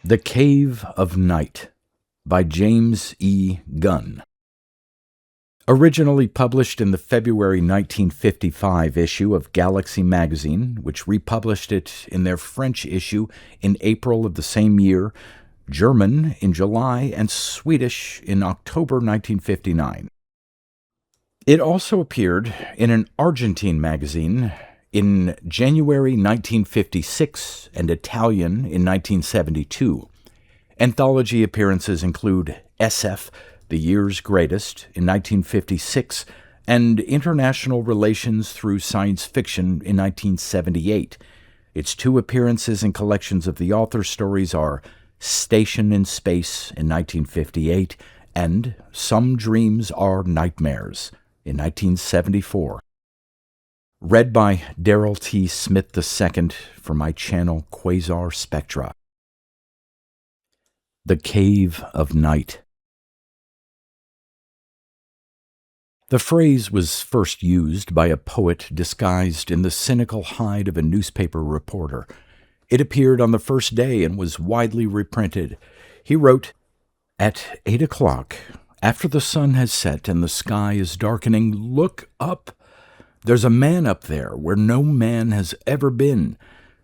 The Cave of Night by James E. Gunn. Originally published in the February 1955 issue of Galaxy magazine, which republished it in their French issue in April of the same year, German in July, and Swedish in October 1959. It also appeared in an Argentine magazine in January 1956 and Italian in 1972. Anthology appearances include SF, The Year's Greatest, in 1956, and International Relations Through Science Fiction in 1978. Its two appearances in collections of the author's stories are Station in Space in 1958 and Some Dreams Are Nightmares in 1974. Read by Darrell T. Smith II for my channel Quasar Spectra. The Cave of Night. The phrase was first used by a poet disguised in the cynical hide of a newspaper reporter. It appeared on the first day and was widely reprinted. He wrote, "At 8 o'clock, after the sun has set and the sky is darkening, look up. There's a man up there where no man has ever been.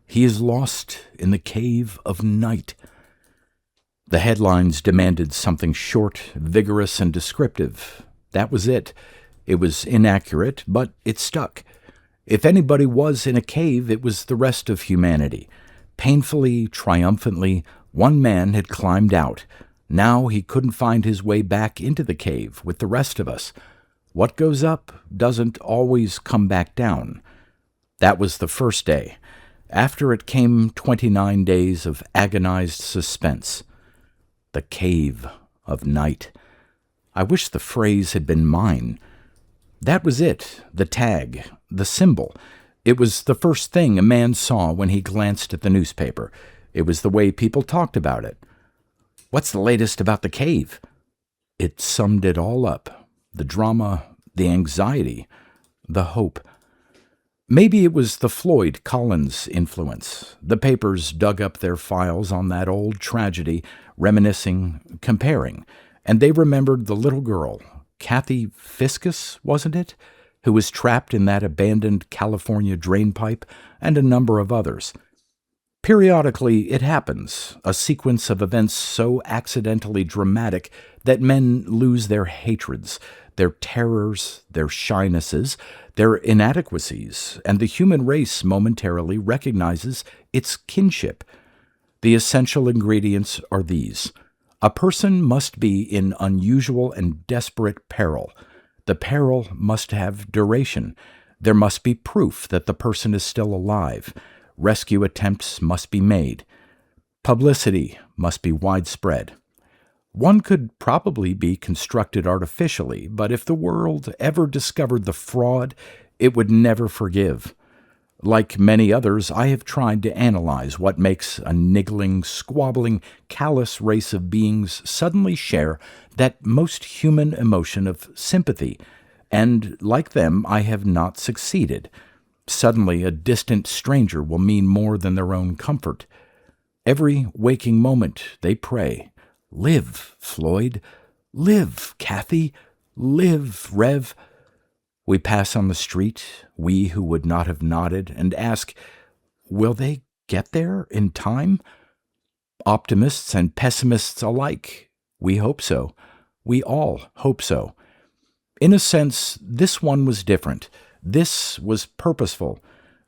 He is lost in the cave of night." The headlines demanded something short, vigorous, and descriptive. That was it. It was inaccurate, but it stuck. If anybody was in a cave, it was the rest of humanity. Painfully, triumphantly, one man had climbed out. Now he couldn't find his way back into the cave with the rest of us. What goes up doesn't always come back down. That was the first day. After it came 29 days of agonized suspense. The Cave of Night. I wish the phrase had been mine. That was it, the tag, the symbol. It was the first thing a man saw when he glanced at the newspaper. It was the way people talked about it. What's the latest about the cave? It summed it all up. The drama, the anxiety, the hope. Maybe it was the Floyd Collins influence. The papers dug up their files on that old tragedy, reminiscing, comparing, and they remembered the little girl, Kathy Fiscus, wasn't it, who was trapped in that abandoned California drainpipe, and a number of others. Periodically, it happens, a sequence of events so accidentally dramatic that men lose their hatreds, their terrors, their shynesses, their inadequacies, and the human race momentarily recognizes its kinship. The essential ingredients are these. A person must be in unusual and desperate peril. The peril must have duration. There must be proof that the person is still alive. Rescue attempts must be made. Publicity must be widespread. One could probably be constructed artificially, but if the world ever discovered the fraud, it would never forgive. Like many others, I have tried to analyze what makes a niggling, squabbling, callous race of beings suddenly share that most human emotion of sympathy, and, like them, I have not succeeded. Suddenly, a distant stranger will mean more than their own comfort. Every waking moment, they pray, "Live, Floyd. Live, Kathy. Live, Rev." We pass on the street, we who would not have nodded, and ask, will they get there in time? Optimists and pessimists alike. We hope so. We all hope so. In a sense, this one was different. This was purposeful,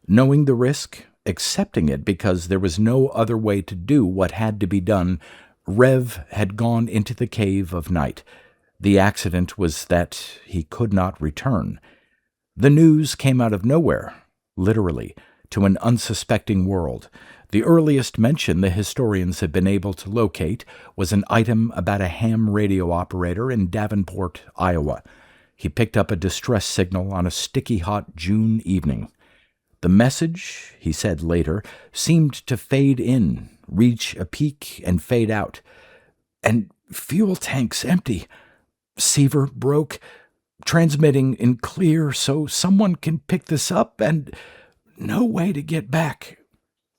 knowing the risk, accepting it because there was no other way to do what had to be done. Rev had gone into the cave of night. The accident was that he could not return. The news came out of nowhere, literally, to an unsuspecting world. The earliest mention the historians had been able to locate was an item about a ham radio operator in Davenport, Iowa. He picked up a distress signal on a sticky hot June evening. The message, he said later, seemed to fade in, reach a peak, and fade out. "And fuel tanks empty. Receiver broke. Transmitting in clear so someone can pick this up, and no way to get back.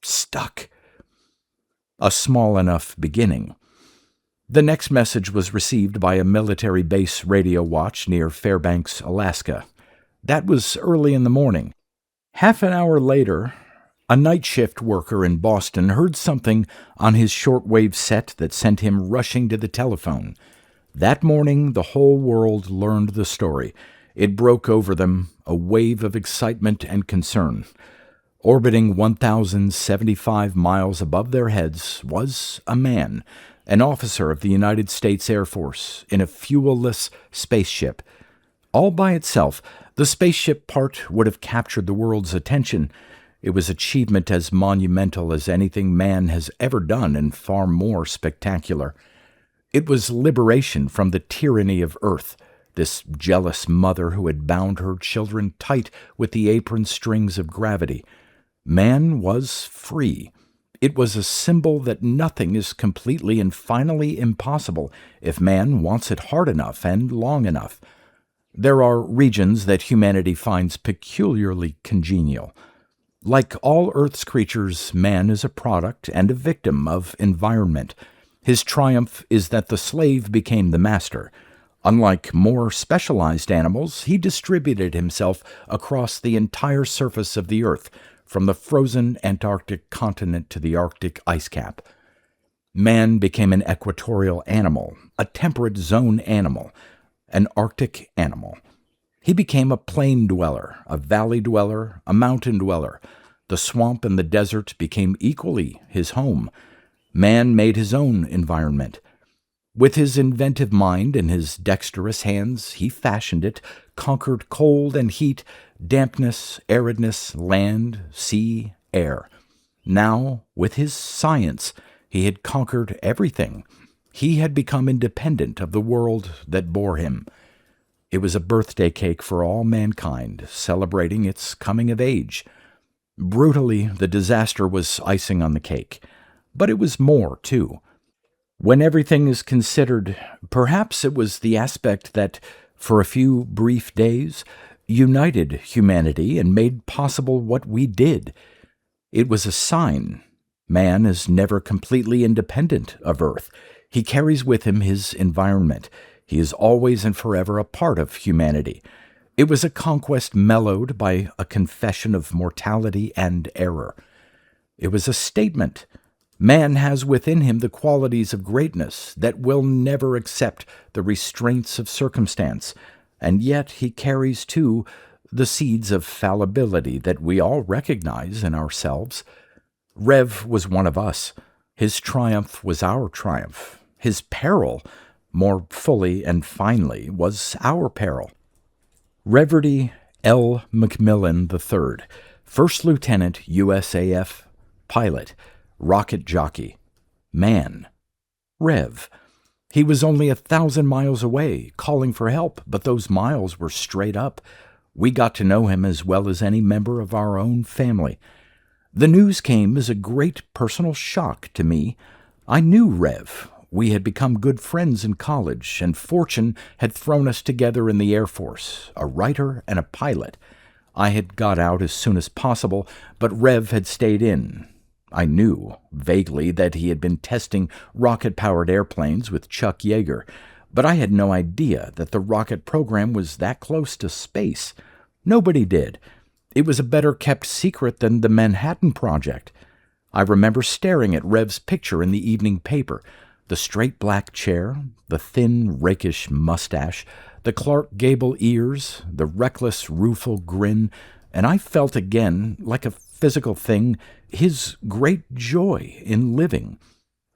Stuck." A small enough beginning. The next message was received by a military base radio watch near Fairbanks, Alaska. That was early in the morning. Half an hour later, a night shift worker in Boston heard something on his shortwave set that sent him rushing to the telephone. That morning, the whole world learned the story. It broke over them, a wave of excitement and concern. Orbiting 1,075 miles above their heads was a man, an officer of the United States Air Force, in a fuel-less spaceship. All by itself, the spaceship part would have captured the world's attention. It was achievement as monumental as anything man has ever done and far more spectacular. It was liberation from the tyranny of Earth, this jealous mother who had bound her children tight with the apron strings of gravity. Man was free. It was a symbol that nothing is completely and finally impossible if man wants it hard enough and long enough. There are regions that humanity finds peculiarly congenial. Like all Earth's creatures, man is a product and a victim of environment. His triumph is that the slave became the master. Unlike more specialized animals, he distributed himself across the entire surface of the Earth, from the frozen Antarctic continent to the Arctic ice cap. Man became an equatorial animal, a temperate zone animal, an Arctic animal. He became a plain dweller, a valley dweller, a mountain dweller. The swamp and the desert became equally his home. Man made his own environment. With his inventive mind and his dexterous hands, he fashioned it, conquered cold and heat, dampness, aridness, land, sea, air. Now, with his science, he had conquered everything. He had become independent of the world that bore him. It was a birthday cake for all mankind, celebrating its coming of age. Brutally, the disaster was icing on the cake. But it was more, too. When everything is considered, perhaps it was the aspect that, for a few brief days, united humanity and made possible what we did. It was a sign. Man is never completely independent of Earth. He carries with him his environment. He is always and forever a part of humanity. It was a conquest mellowed by a confession of mortality and error. It was a statement. Man has within him the qualities of greatness that will never accept the restraints of circumstance, and yet he carries, too, the seeds of fallibility that we all recognize in ourselves. Rev was one of us. His triumph was our triumph. His peril, more fully and finely, was our peril. Reverdy L. McMillan III, First Lieutenant, USAF, pilot, rocket jockey, man, Rev. He was only 1,000 miles away, calling for help, but those miles were straight up. We got to know him as well as any member of our own family. The news came as a great personal shock to me. I knew Rev. We had become good friends in college, and fortune had thrown us together in the Air Force, a writer and a pilot. I had got out as soon as possible, but Rev had stayed in. I knew, vaguely, that he had been testing rocket-powered airplanes with Chuck Yeager, but I had no idea that the rocket program was that close to space. Nobody did. It was a better-kept secret than the Manhattan Project. I remember staring at Rev's picture in the evening paper, the straight black chair, the thin, rakish mustache, the Clark Gable ears, the reckless, rueful grin, and I felt again, like a physical thing, his great joy in living.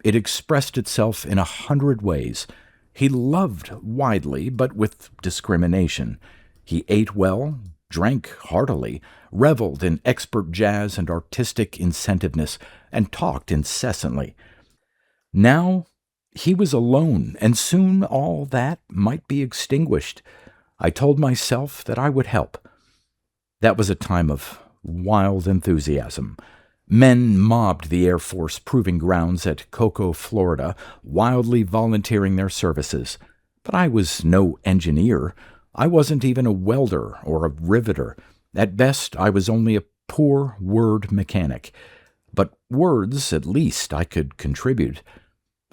It expressed itself in 100 ways. He loved widely, but with discrimination. He ate well, drank heartily, reveled in expert jazz and artistic incentiveness, and talked incessantly. Now he was alone, and soon all that might be extinguished. I told myself that I would help. That was a time of wild enthusiasm. Men mobbed the Air Force proving grounds at Cocoa, Florida, wildly volunteering their services. But I was no engineer. I wasn't even a welder or a riveter. At best, I was only a poor word mechanic. But words, at least, I could contribute.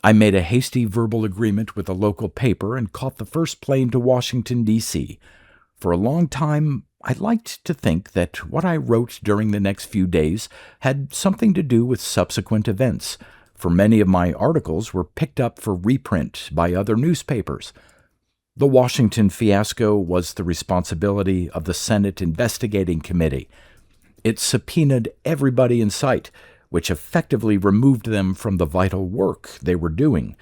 I made a hasty verbal agreement with a local paper and caught the first plane to Washington, D.C. For a long time, I liked to think that what I wrote during the next few days had something to do with subsequent events, for many of my articles were picked up for reprint by other newspapers. The Washington fiasco was the responsibility of the Senate Investigating Committee. It subpoenaed everybody in sight, which effectively removed them from the vital work they were doing.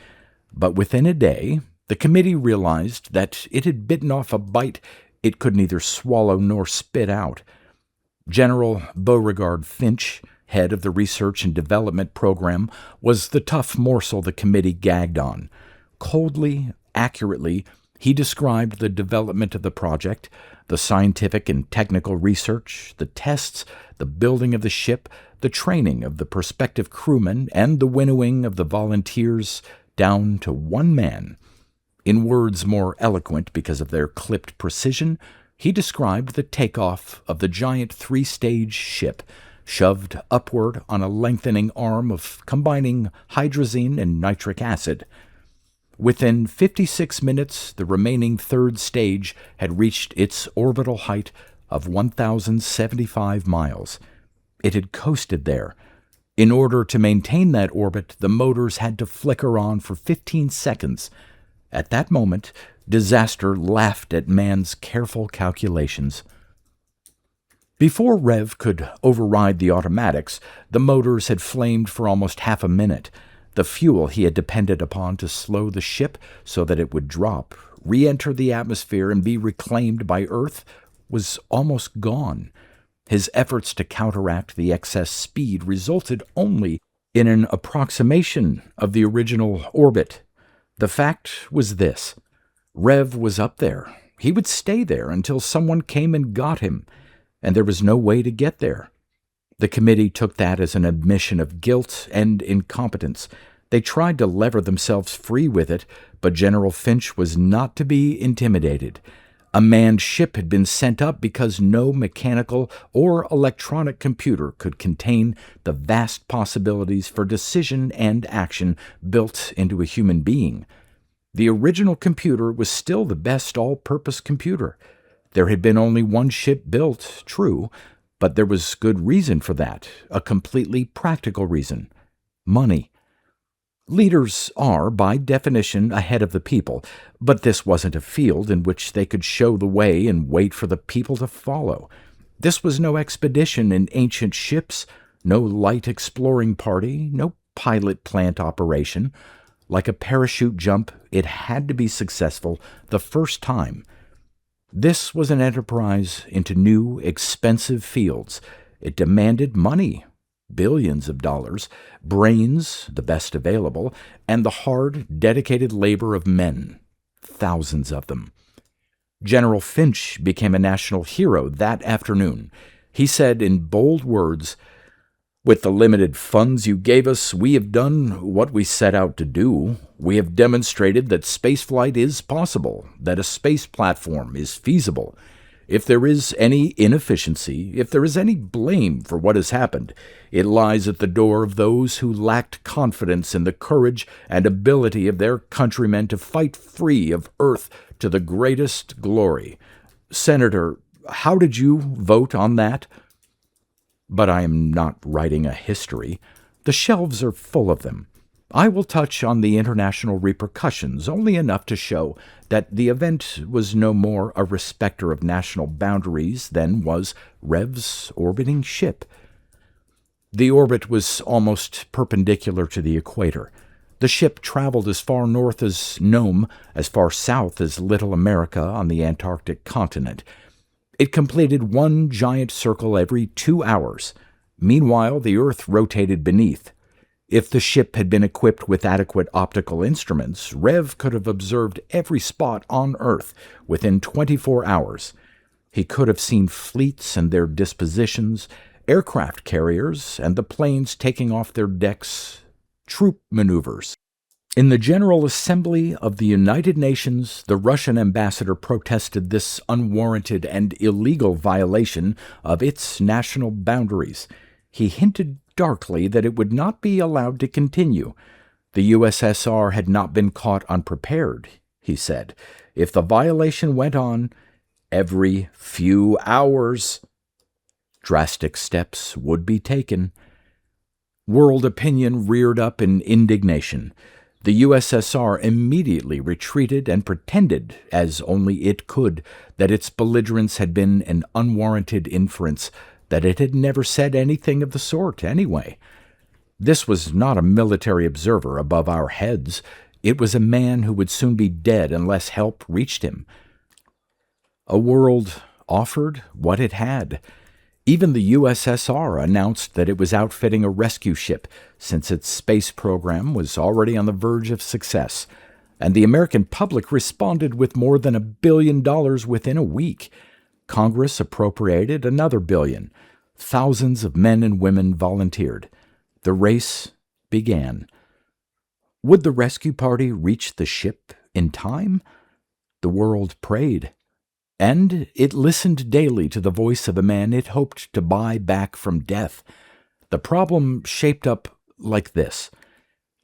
But within a day, the committee realized that it had bitten off a bite it could neither swallow nor spit out. General Beauregard Finch, head of the Research and Development Program, was the tough morsel the committee gagged on. Coldly, accurately, he described the development of the project, the scientific and technical research, the tests, the building of the ship, the training of the prospective crewmen, and the winnowing of the volunteers down to one man. In words more eloquent because of their clipped precision, he described the takeoff of the giant three-stage ship, shoved upward on a lengthening arm of combining hydrazine and nitric acid. Within 56 minutes, the remaining third stage had reached its orbital height of 1,075 miles. It had coasted there. In order to maintain that orbit, the motors had to flicker on for 15 seconds. At that moment, disaster laughed at man's careful calculations. Before Rev could override the automatics, the motors had flamed for almost half a minute. The fuel he had depended upon to slow the ship so that it would drop, re-enter the atmosphere, and be reclaimed by Earth was almost gone. His efforts to counteract the excess speed resulted only in an approximation of the original orbit. The fact was this: Rev was up there. He would stay there until someone came and got him, and there was no way to get there. The committee took that as an admission of guilt and incompetence. They tried to lever themselves free with it, but General Finch was not to be intimidated. A manned ship had been sent up because no mechanical or electronic computer could contain the vast possibilities for decision and action built into a human being. The original computer was still the best all-purpose computer. There had been only one ship built, true, but there was good reason for that, a completely practical reason: money. Leaders are, by definition, ahead of the people, but this wasn't a field in which they could show the way and wait for the people to follow. This was no expedition in ancient ships, no light exploring party, no pilot plant operation. Like a parachute jump, it had to be successful the first time. This was an enterprise into new, expensive fields. It demanded money. Billions of dollars, brains, the best available, and the hard, dedicated labor of men, thousands of them. General Finch became a national hero that afternoon. He said in bold words, "With the limited funds you gave us, we have done what we set out to do. We have demonstrated that spaceflight is possible, that a space platform is feasible. If there is any inefficiency, if there is any blame for what has happened, it lies at the door of those who lacked confidence in the courage and ability of their countrymen to fight free of Earth to the greatest glory. Senator, how did you vote on that?" But I am not writing a history. The shelves are full of them. I will touch on the international repercussions only enough to show that the event was no more a respecter of national boundaries than was Rev's orbiting ship. The orbit was almost perpendicular to the equator. The ship traveled as far north as Nome, as far south as Little America on the Antarctic continent. It completed one giant circle every 2 hours. Meanwhile, the Earth rotated beneath. If the ship had been equipped with adequate optical instruments, Rev could have observed every spot on Earth within 24 hours. He could have seen fleets and their dispositions, aircraft carriers, and the planes taking off their decks, troop maneuvers. In the General Assembly of the United Nations, the Russian ambassador protested this unwarranted and illegal violation of its national boundaries. He hinted darkly that it would not be allowed to continue. The USSR had not been caught unprepared, he said. If the violation went on, every few hours, drastic steps would be taken. World opinion reared up in indignation. The USSR immediately retreated and pretended, as only it could, that its belligerence had been an unwarranted inference, that it had never said anything of the sort anyway. This was not a military observer above our heads. It was a man who would soon be dead unless help reached him. A world offered what it had. Even the USSR announced that it was outfitting a rescue ship, since its space program was already on the verge of success, and the American public responded with more than $1 billion within a week. Congress appropriated another $1 billion. Thousands of men and women volunteered. The race began. Would the rescue party reach the ship in time? The world prayed. And it listened daily to the voice of a man it hoped to buy back from death. The problem shaped up like this.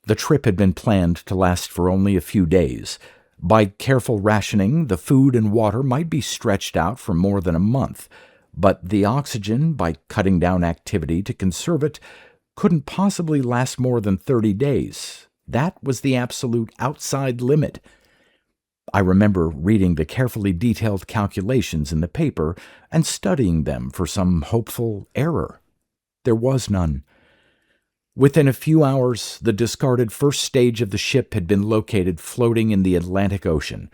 The trip had been planned to last for only a few days. By careful rationing, the food and water might be stretched out for more than a month, but the oxygen, by cutting down activity to conserve it, couldn't possibly last more than 30 days. That was the absolute outside limit. I remember reading the carefully detailed calculations in the paper and studying them for some hopeful error. There was none. Within a few hours, the discarded first stage of the ship had been located floating in the Atlantic Ocean.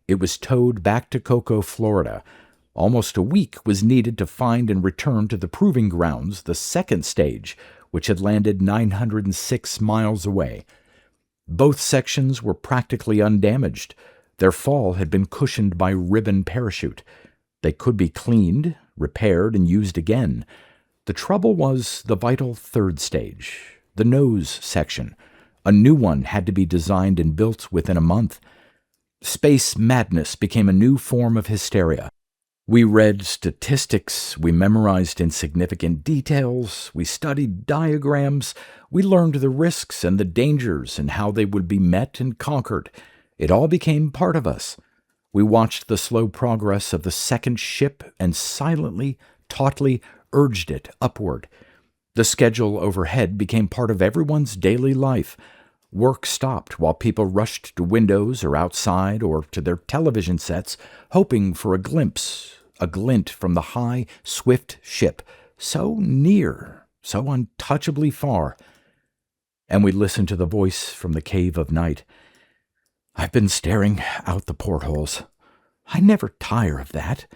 It was towed back to Cocoa, Florida. Almost a week was needed to find and return to the proving grounds the second stage, which had landed 906 miles away. Both sections were practically undamaged. Their fall had been cushioned by ribbon parachute. They could be cleaned, repaired, and used again. The trouble was the vital third stage, the nose section. A new one had to be designed and built within a month. Space madness became a new form of hysteria. We read statistics, we memorized insignificant details, we studied diagrams, we learned the risks and the dangers and how they would be met and conquered. It all became part of us. We watched the slow progress of the second ship and silently, tautly urged it upward. The schedule overhead became part of everyone's daily life. Work stopped while people rushed to windows or outside or to their television sets, hoping for a glimpse, a glint from the high, swift ship, so near, so untouchably far. And we listened to the voice from the cave of night. I've been staring out the portholes. I never tire of that.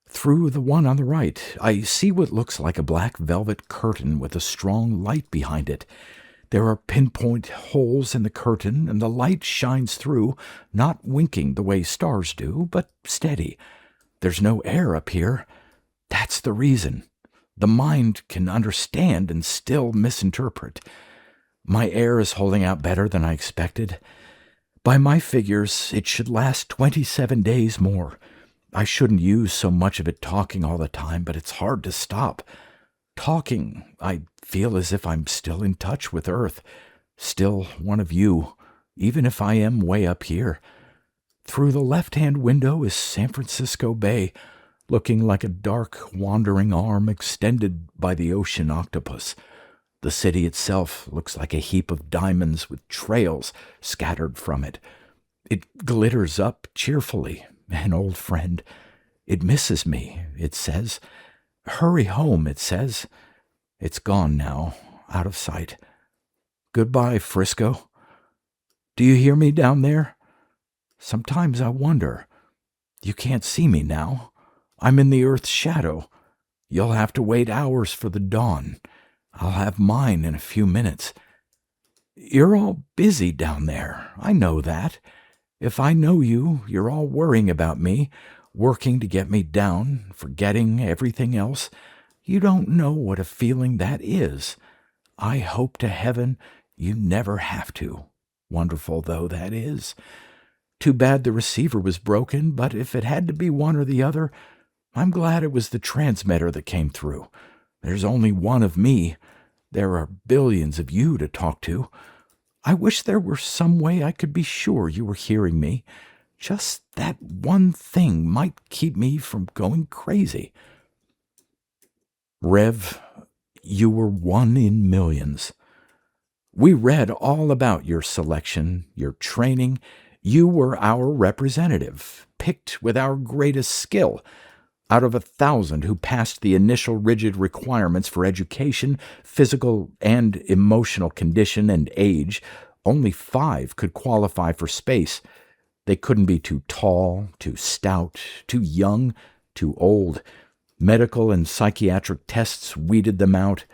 Through the one on the right, I see what looks like a black velvet curtain with a strong light behind it. There are pinpoint holes in the curtain, and the light shines through, not winking the way stars do, but steady. There's no air up here. That's the reason. The mind can understand and still misinterpret. My air is holding out better than I expected. By my figures, it should last 27 days more. I shouldn't use so much of it talking all the time, but it's hard to stop. Talking, I feel as if I'm still in touch with Earth, still one of you, even if I am way up here. Through the left-hand window is San Francisco Bay, looking like a dark, wandering arm extended by the ocean octopus. The city itself looks like a heap of diamonds with trails scattered from it. It glitters up cheerfully, an old friend. It misses me, it says. Hurry home, it says. It's gone now, out of sight. Goodbye, Frisco. Do you hear me down there? Sometimes I wonder. You can't see me now. I'm in the earth's shadow. You'll have to wait hours for the dawn. I'll have mine in a few minutes. You're all busy down there. I know that. If I know you, you're all worrying about me, working to get me down, forgetting everything else. You don't know what a feeling that is. I hope to heaven you never have to, wonderful though that is. Too bad the receiver was broken, but if it had to be one or the other, I'm glad it was the transmitter that came through. There's only one of me. There are billions of you to talk to. I wish there were some way I could be sure you were hearing me. Just that one thing might keep me from going crazy." "Rev, you were one in millions. We read all about your selection, your training. You were our representative, picked with our greatest skill. Out of 1,000 who passed the initial rigid requirements for education, physical and emotional condition, and age, only 5 could qualify for space. They couldn't be too tall, too stout, too young, too old. Medical and psychiatric tests weeded them out.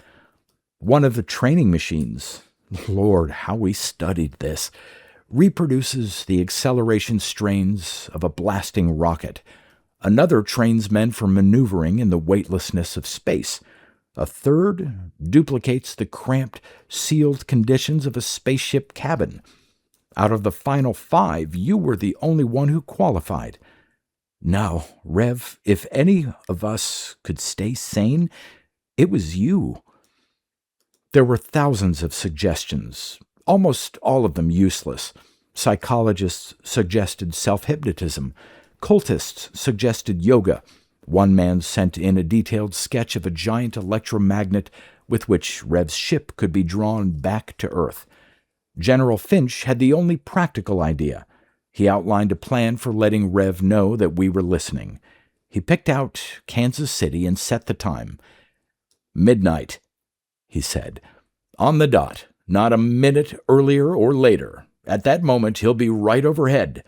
One of the training machines, Lord, how we studied this, reproduces the acceleration strains of a blasting rocket. Another trains men for maneuvering in the weightlessness of space. A third duplicates the cramped, sealed conditions of a spaceship cabin. Out of the final 5, you were the only one who qualified. Now, Rev, if any of us could stay sane, it was you." There were thousands of suggestions, almost all of them useless. Psychologists suggested self-hypnotism. Cultists suggested yoga. One man sent in a detailed sketch of a giant electromagnet with which Rev's ship could be drawn back to Earth. General Finch had the only practical idea. He outlined a plan for letting Rev know that we were listening. He picked out Kansas City and set the time. "Midnight," he said. "On the dot, not a minute earlier or later. At that moment, he'll be right overhead."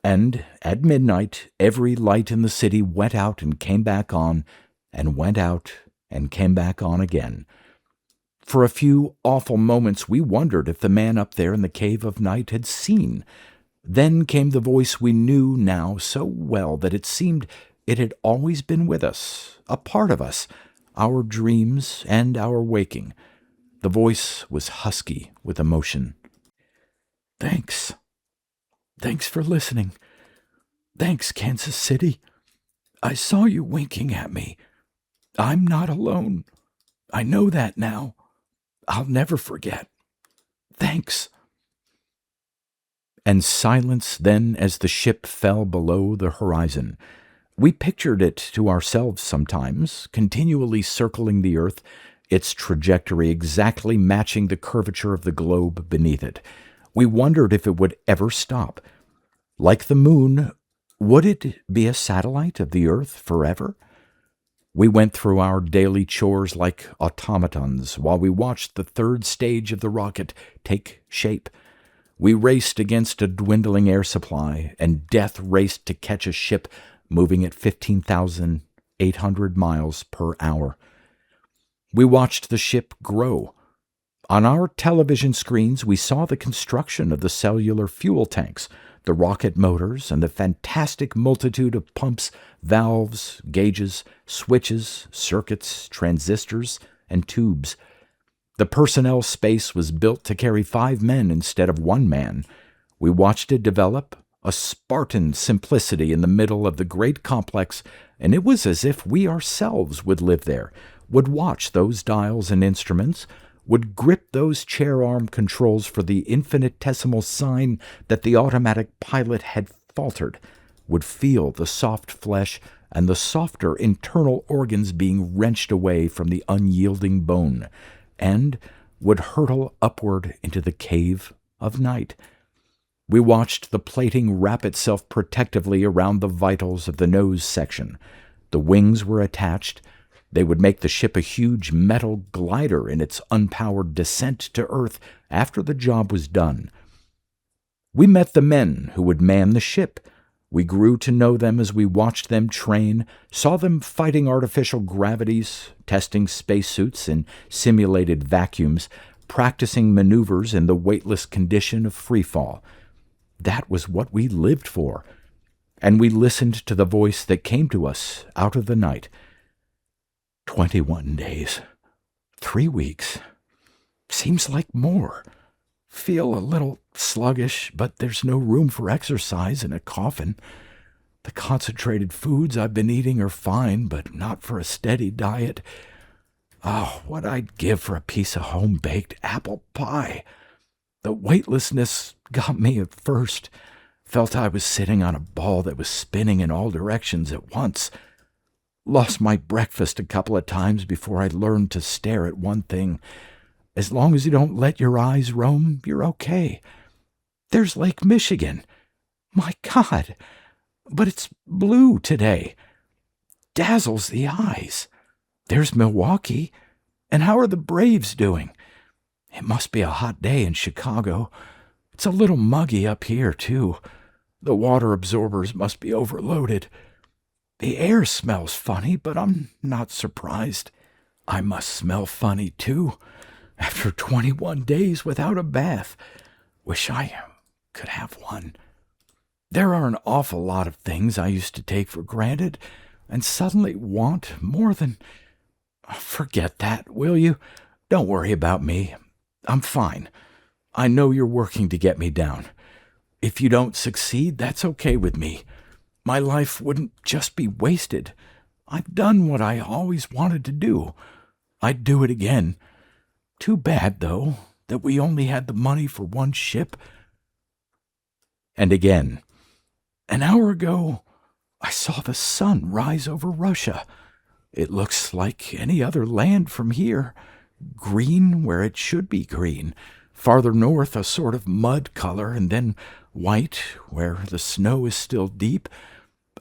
And at midnight, every light in the city went out and came back on, and went out and came back on again. For a few awful moments, we wondered if the man up there in the cave of night had seen. Then came the voice we knew now so well that it seemed it had always been with us, a part of us, our dreams and our waking. The voice was husky with emotion. "Thanks. Thanks for listening. Thanks, Kansas City. I saw you winking at me. I'm not alone. I know that now. I'll never forget. Thanks." And silence then as the ship fell below the horizon. We pictured it to ourselves sometimes, continually circling the earth, its trajectory exactly matching the curvature of the globe beneath it. We wondered if it would ever stop. Like the moon, would it be a satellite of the earth forever? We went through our daily chores like automatons while we watched the third stage of the rocket take shape. We raced against a dwindling air supply, and death raced to catch a ship moving at 15,800 miles per hour. We watched the ship grow. On our television screens, we saw the construction of the cellular fuel tanks, the rocket motors, and the fantastic multitude of pumps, valves, gauges, switches, circuits, transistors, and tubes. The personnel space was built to carry 5 men instead of 1 man. We watched it develop, a Spartan simplicity in the middle of the great complex, and it was as if we ourselves would live there, would watch those dials and instruments, would grip those chair-arm controls for the infinitesimal sign that the automatic pilot had faltered, would feel the soft flesh and the softer internal organs being wrenched away from the unyielding bone, and would hurtle upward into the cave of night. We watched the plating wrap itself protectively around the vitals of the nose section. The wings were attached. They would make the ship a huge metal glider in its unpowered descent to Earth after the job was done. We met the men who would man the ship. We grew to know them as we watched them train, saw them fighting artificial gravities, testing spacesuits in simulated vacuums, practicing maneuvers in the weightless condition of freefall. That was what we lived for, and we listened to the voice that came to us out of the night. 21 days. 3 weeks. Seems like more. Feel a little sluggish, but there's no room for exercise in a coffin. The concentrated foods I've been eating are fine, but not for a steady diet. Oh, what I'd give for a piece of home-baked apple pie. The weightlessness got me at first. Felt I was sitting on a ball that was spinning in all directions at once. Lost my breakfast a couple of times before I learned to stare at one thing. As long as you don't let your eyes roam, you're okay. There's Lake Michigan. My God, but it's blue today. Dazzles the eyes. There's Milwaukee. And how are the Braves doing? It must be a hot day in Chicago. It's a little muggy up here, too. The water absorbers must be overloaded. The air smells funny, but I'm not surprised. I must smell funny, too, after 21 days without a bath. Wish I could have one. There are an awful lot of things I used to take for granted and suddenly want more than... Forget that, will you? Don't worry about me. I'm fine. I know you're working to get me down. If you don't succeed, that's okay with me. My life wouldn't just be wasted. I've done what I always wanted to do. I'd do it again. Too bad, though, that we only had the money for one ship. And again, an hour ago, I saw the sun rise over Russia. It looks like any other land from here. Green where it should be green. Farther north, a sort of mud color, and then white where the snow is still deep.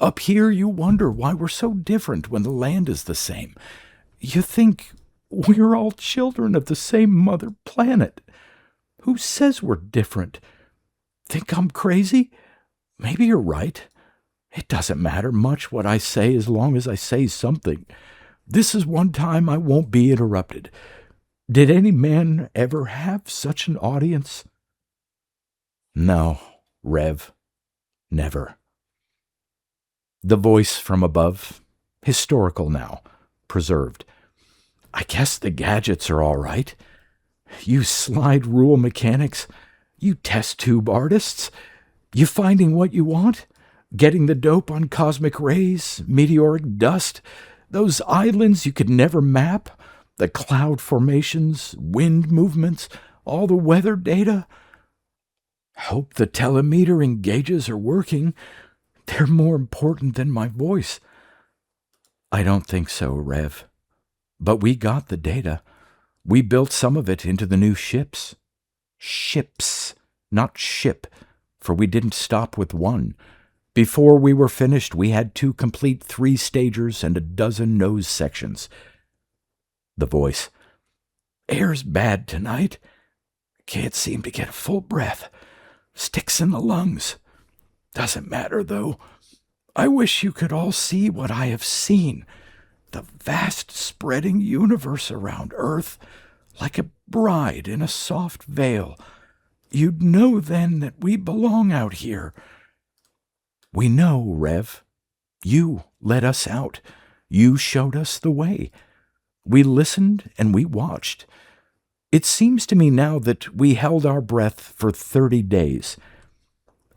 Up here, you wonder why we're so different when the land is the same. You think we're all children of the same mother planet. Who says we're different? Think I'm crazy? Maybe you're right. It doesn't matter much what I say as long as I say something. This is one time I won't be interrupted. Did any man ever have such an audience? No, Rev, never. The voice from above, historical now, preserved. I guess the gadgets are all right. You slide rule mechanics, you test tube artists, you finding what you want? Getting the dope on cosmic rays, meteoric dust, those islands you could never map, the cloud formations, wind movements, all the weather data. Hope the telemetering gauges are working. They're more important than my voice. I don't think so, Rev. But we got the data. We built some of it into the new ships. Ships, not ship, for we didn't stop with one. Before we were finished, we had 2 complete 3-stagers and a dozen nose sections. The voice. Air's bad tonight. Can't seem to get a full breath. Sticks in the lungs. Doesn't matter, though. I wish you could all see what I have seen. The vast spreading universe around Earth, like a bride in a soft veil. You'd know then that we belong out here. We know, Rev. You let us out. You showed us the way. We listened and we watched. It seems to me now that we held our breath for 30 days.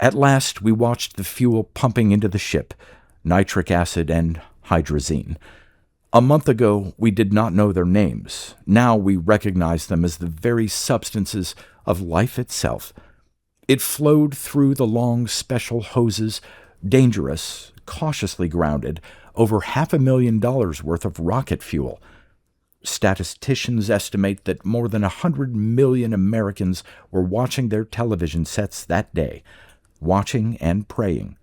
At last we watched the fuel pumping into the ship, nitric acid and hydrazine. A month ago we did not know their names. Now we recognize them as the very substances of life itself. It flowed through the long special hoses, dangerous, cautiously grounded, over $500,000 worth of rocket fuel. Statisticians estimate that more than 100 million Americans were watching their television sets that day, watching and praying.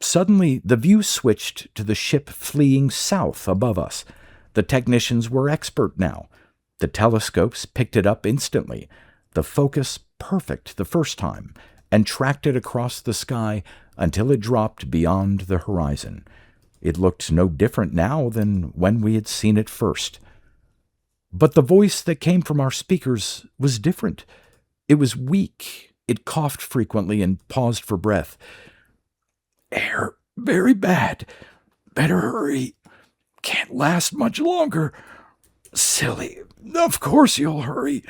Suddenly, the view switched to the ship fleeing south above us. The technicians were expert now. The telescopes picked it up instantly, the focus perfect the first time, and tracked it across the sky until it dropped beyond the horizon. It looked no different now than when we had seen it first. But the voice that came from our speakers was different. It was weak. It coughed frequently and paused for breath. Air very bad. Better hurry. Can't last much longer. Silly. Of course you'll hurry.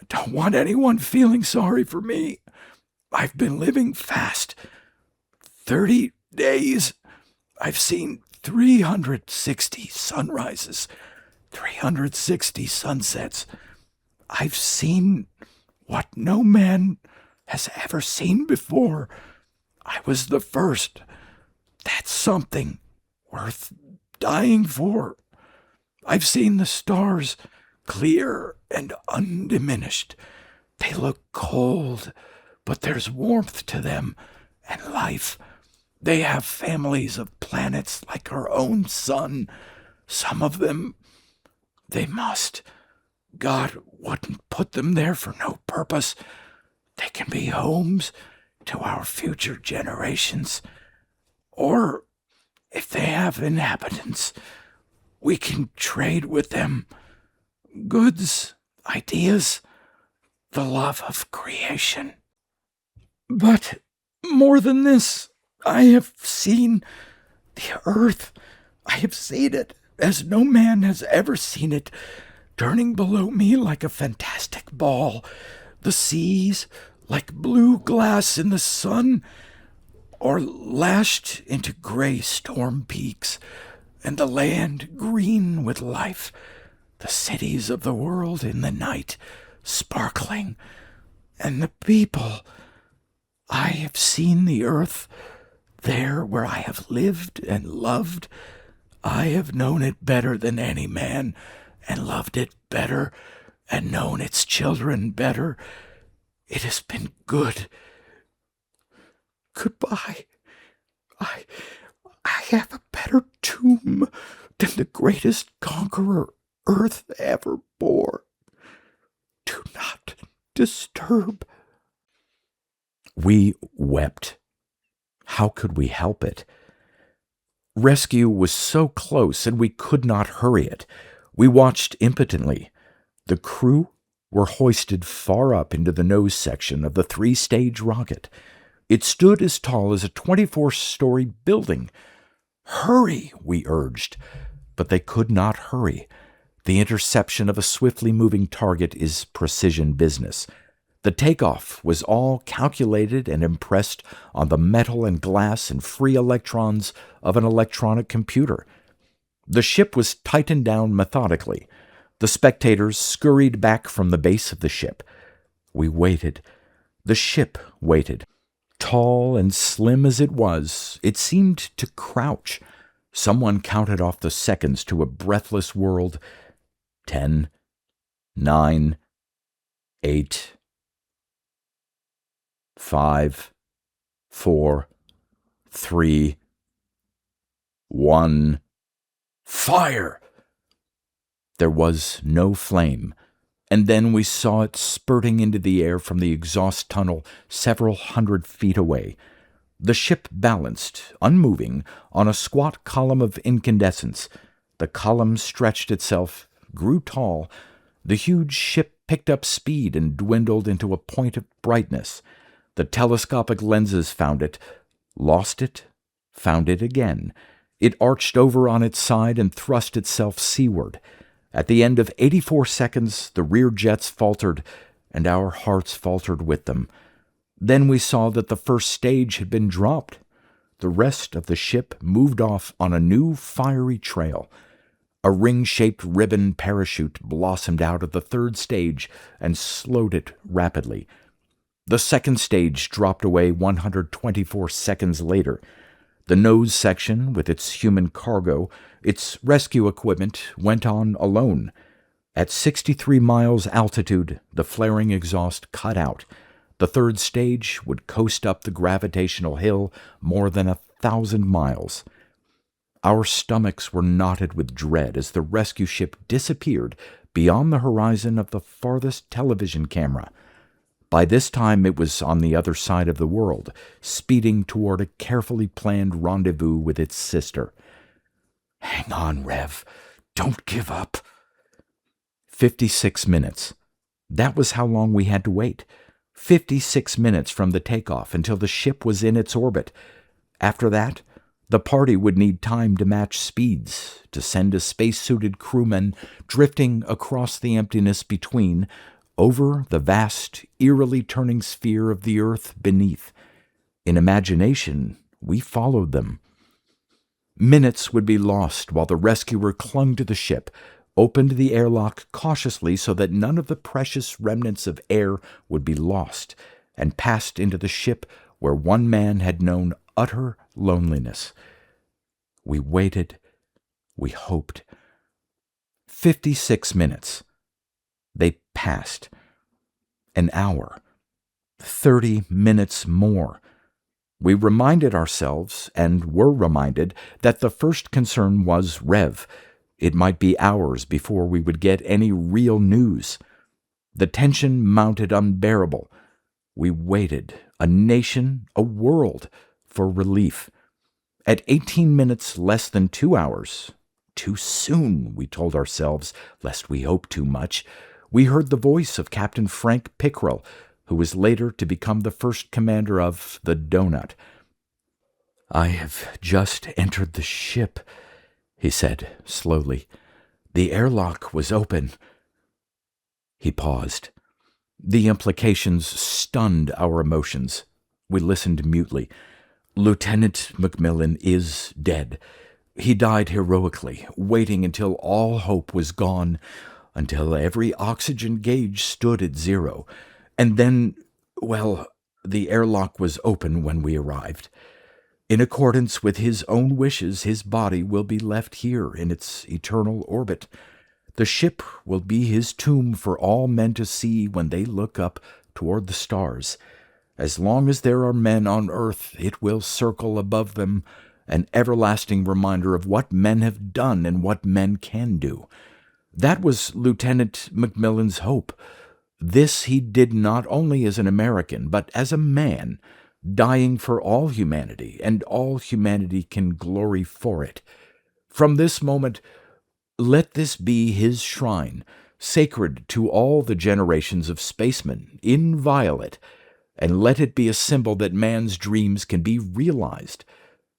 Don't want anyone feeling sorry for me. I've been living fast. 30 days. I've seen 360 sunrises. 360 sunsets. I've seen what no man has ever seen before. I was the first. That's something worth dying for. I've seen the stars, clear and undiminished. They look cold, but there's warmth to them and life. They have families of planets like our own sun. Some of them, they must. God wouldn't put them there for no purpose. They can be homes to our future generations. Or, if they have inhabitants, we can trade with them goods, ideas, the love of creation. But more than this, I have seen the earth. I have seen it as no man has ever seen it, turning below me like a fantastic ball, the seas like blue glass in the sun, or lashed into gray storm peaks, and the land green with life, the cities of the world in the night sparkling, and the people. I have seen the earth there where I have lived and loved. I have known it better than any man, and loved it better, and known its children better. It has been good. Goodbye. I have a better tomb than the greatest conqueror earth ever bore. Do not disturb. We wept. How could we help it? Rescue was so close, and we could not hurry it. We watched impotently. The crew were hoisted far up into the nose section of the 3-stage rocket. It stood as tall as a 24-story building. Hurry, we urged, but they could not hurry. The interception of a swiftly moving target is precision business. The takeoff was all calculated and impressed on the metal and glass and free electrons of an electronic computer. The ship was tightened down methodically. The spectators scurried back from the base of the ship. We waited. The ship waited. Tall and slim as it was, it seemed to crouch. Someone counted off the seconds to a breathless world. 10, 9, 8, 5, 4, 3, 1. Fire! There was no flame, and then we saw it spurting into the air from the exhaust tunnel several 100 feet away. The ship balanced, unmoving, on a squat column of incandescence. The column stretched itself, grew tall. The huge ship picked up speed and dwindled into a point of brightness. The telescopic lenses found it, lost it, found it again. It arched over on its side and thrust itself seaward. At the end of 84 seconds, the rear jets faltered, and our hearts faltered with them. Then we saw that the first stage had been dropped. The rest of the ship moved off on a new fiery trail. A ring-shaped ribbon parachute blossomed out of the third stage and slowed it rapidly. The second stage dropped away 124 seconds later. The nose section, with its human cargo, its rescue equipment, went on alone. At 63 miles altitude, the flaring exhaust cut out. The third stage would coast up the gravitational hill more than 1,000 miles. Our stomachs were knotted with dread as the rescue ship disappeared beyond the horizon of the farthest television camera. By this time it was on the other side of the world, speeding toward a carefully planned rendezvous with its sister. Hang on, Rev. Don't give up. 56 minutes. That was how long we had to wait. 56 minutes from the takeoff until the ship was in its orbit. After that, the party would need time to match speeds, to send a space-suited crewman drifting across the emptiness between, over the vast, eerily turning sphere of the earth beneath. In imagination, we followed them. Minutes would be lost while the rescuer clung to the ship, opened the airlock cautiously so that none of the precious remnants of air would be lost, and passed into the ship where one man had known utter loneliness. We waited. We hoped. 56 minutes. They passed. An hour. 30 minutes more. We reminded ourselves, and were reminded, that the first concern was Rev. It might be hours before we would get any real news. The tension mounted unbearable. We waited, a nation, a world, for relief. At 18 minutes less than 2 hours, too soon, we told ourselves, lest we hoped too much, we heard the voice of Captain Frank Pickrell, who was later to become the first commander of the Donut. "I have just entered the ship," he said slowly. "The airlock was open." He paused. The implications stunned our emotions. We listened mutely. "Lieutenant Macmillan is dead. He died heroically, waiting until all hope was gone, until every oxygen gauge stood at 0. And then, well, the airlock was open when we arrived. In accordance with his own wishes, his body will be left here in its eternal orbit. The ship will be his tomb for all men to see when they look up toward the stars. As long as there are men on earth, it will circle above them, an everlasting reminder of what men have done and what men can do. That was Lieutenant Macmillan's hope. This he did not only as an American, but as a man, dying for all humanity, and all humanity can glory for it. From this moment, let this be his shrine, sacred to all the generations of spacemen, inviolate, and let it be a symbol that man's dreams can be realized.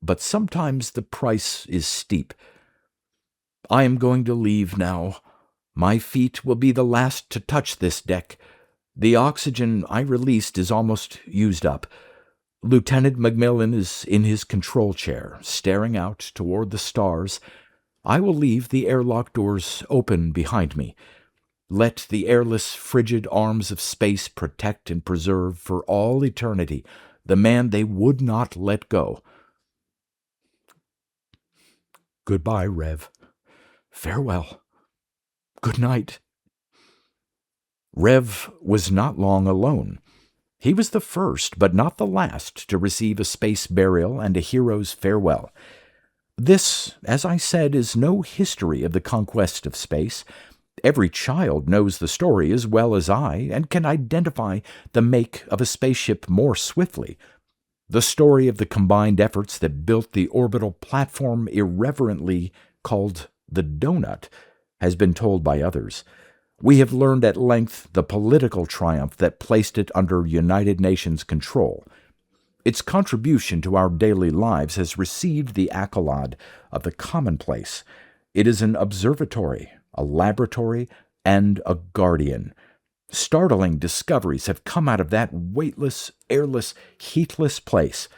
But sometimes the price is steep. I am going to leave now. My feet will be the last to touch this deck. The oxygen I released is almost used up. Lieutenant Macmillan is in his control chair, staring out toward the stars. I will leave the airlock doors open behind me. Let the airless, frigid arms of space protect and preserve for all eternity the man they would not let go. Goodbye, Rev. Farewell. Good night." Rev was not long alone. He was the first, but not the last, to receive a space burial and a hero's farewell. This, as I said, is no history of the conquest of space. Every child knows the story as well as I, and can identify the make of a spaceship more swiftly. The story of the combined efforts that built the orbital platform irreverently called the Donut has been told by others. We have learned at length the political triumph that placed it under United Nations control. Its contribution to our daily lives has received the accolade of the commonplace. It is an observatory, a laboratory, and a guardian. Startling discoveries have come out of that weightless, airless, heatless place.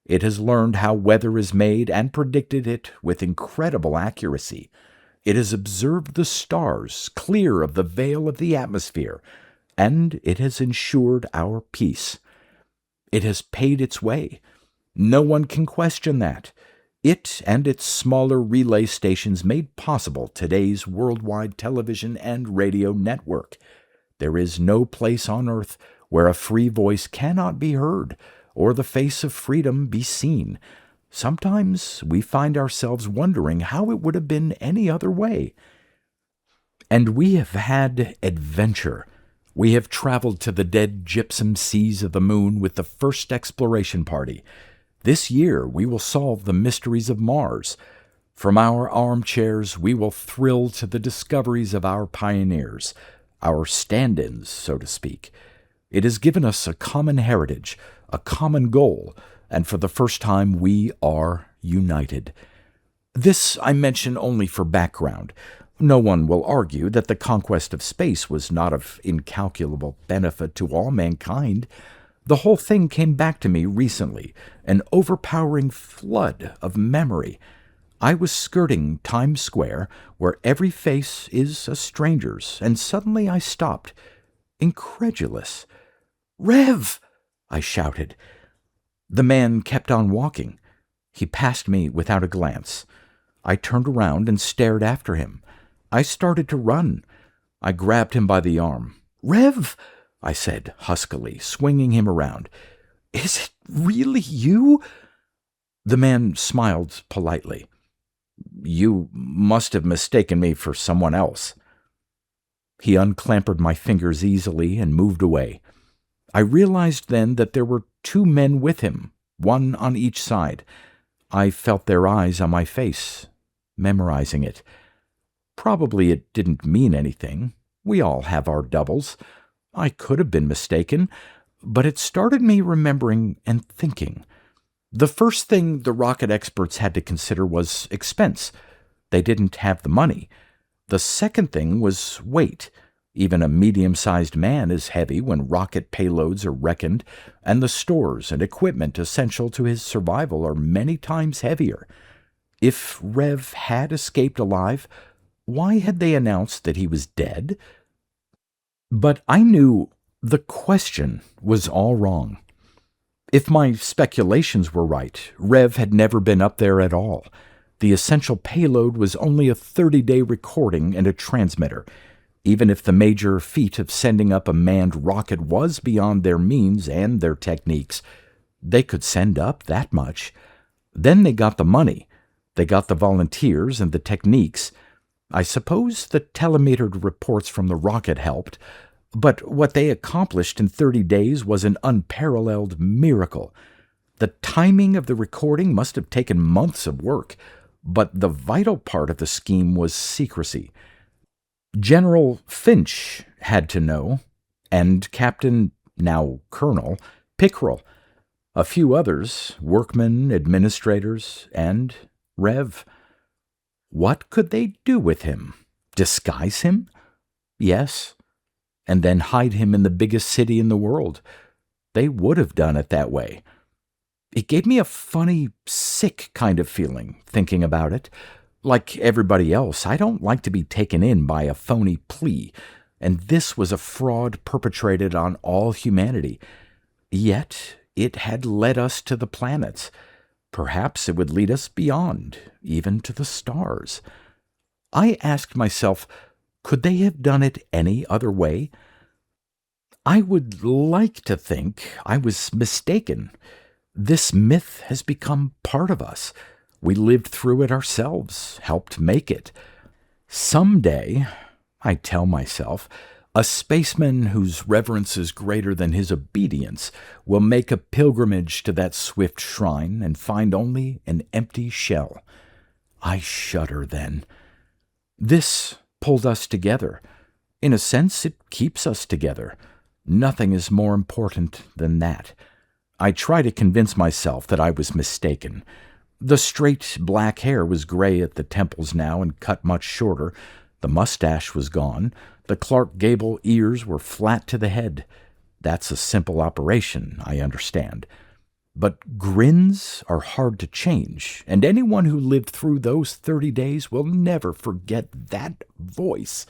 It has learned how weather is made and predicted it with incredible accuracy. It has observed the stars clear of the veil of the atmosphere, and it has ensured our peace. It has paid its way. No one can question that. It and its smaller relay stations made possible today's worldwide television and radio network. There is no place on earth where a free voice cannot be heard or the face of freedom be seen. Sometimes we find ourselves wondering how it would have been any other way. And we have had adventure. We have traveled to the dead gypsum seas of the moon with the first exploration party. This year we will solve the mysteries of Mars. From our armchairs we will thrill to the discoveries of our pioneers, our stand-ins, so to speak. It has given us a common heritage, a common goal, and for the first time we are united. This I mention only for background. No one will argue that the conquest of space was not of incalculable benefit to all mankind. The whole thing came back to me recently, an overpowering flood of memory. I was skirting Times Square, where every face is a stranger's, and suddenly I stopped, incredulous. "Rev!" I shouted. The man kept on walking. He passed me without a glance. I turned around and stared after him. I started to run. I grabbed him by the arm. "Rev!" I said huskily, swinging him around. "Is it really you?" The man smiled politely. "You must have mistaken me for someone else." He unclampered my fingers easily and moved away. I realized then that there were 2 men with him, one on each side. I felt their eyes on my face, memorizing it. Probably it didn't mean anything. We all have our doubles. I could have been mistaken, but it started me remembering and thinking. The first thing the rocket experts had to consider was expense. They didn't have the money. The second thing was weight. Even a medium-sized man is heavy when rocket payloads are reckoned, and the stores and equipment essential to his survival are many times heavier. If Rev had escaped alive, why had they announced that he was dead? But I knew the question was all wrong. If my speculations were right, Rev had never been up there at all. The essential payload was only a 30-day recording and a transmitter. Even if the major feat of sending up a manned rocket was beyond their means and their techniques, they could send up that much. Then they got the money. They got the volunteers and the techniques. I suppose the telemetered reports from the rocket helped, but what they accomplished in 30 days was an unparalleled miracle. The timing of the recording must have taken months of work, but the vital part of the scheme was secrecy. General Finch had to know, and Captain, now Colonel, Pickrell, a few others, workmen, administrators, and Rev. What could they do with him? Disguise him? Yes. And then hide him in the biggest city in the world. They would have done it that way. It gave me a funny, sick kind of feeling, thinking about it. Like everybody else, I don't like to be taken in by a phony plea, and this was a fraud perpetrated on all humanity. Yet it had led us to the planets. Perhaps it would lead us beyond, even to the stars. I asked myself, could they have done it any other way? I would like to think I was mistaken. This myth has become part of us. We lived through it ourselves, helped make it. Someday, I tell myself, a spaceman whose reverence is greater than his obedience will make a pilgrimage to that swift shrine and find only an empty shell. I shudder then. This pulled us together. In a sense, it keeps us together. Nothing is more important than that. I try to convince myself that I was mistaken. The straight black hair was gray at the temples now and cut much shorter. The mustache was gone. The Clark Gable ears were flat to the head. That's a simple operation, I understand. But grins are hard to change, and anyone who lived through those 30 days will never forget that voice.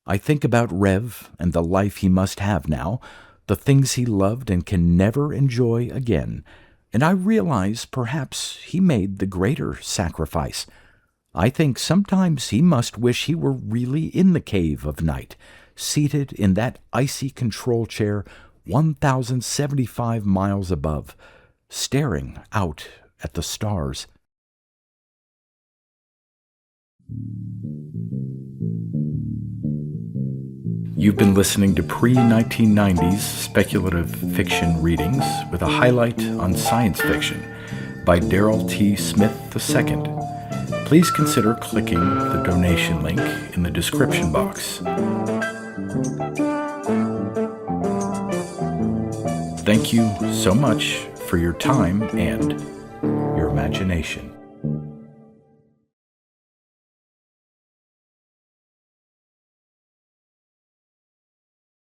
I think about Rev and the life he must have now, the things he loved and can never enjoy again, and I realize perhaps he made the greater sacrifice. I think sometimes he must wish he were really in the cave of night, seated in that icy control chair 1,075 miles above, staring out at the stars. You've been listening to pre-1990s speculative fiction readings with a highlight on science fiction by Darrell T. Smith II. Please consider clicking the donation link in the description box. Thank you so much for your time and your imagination.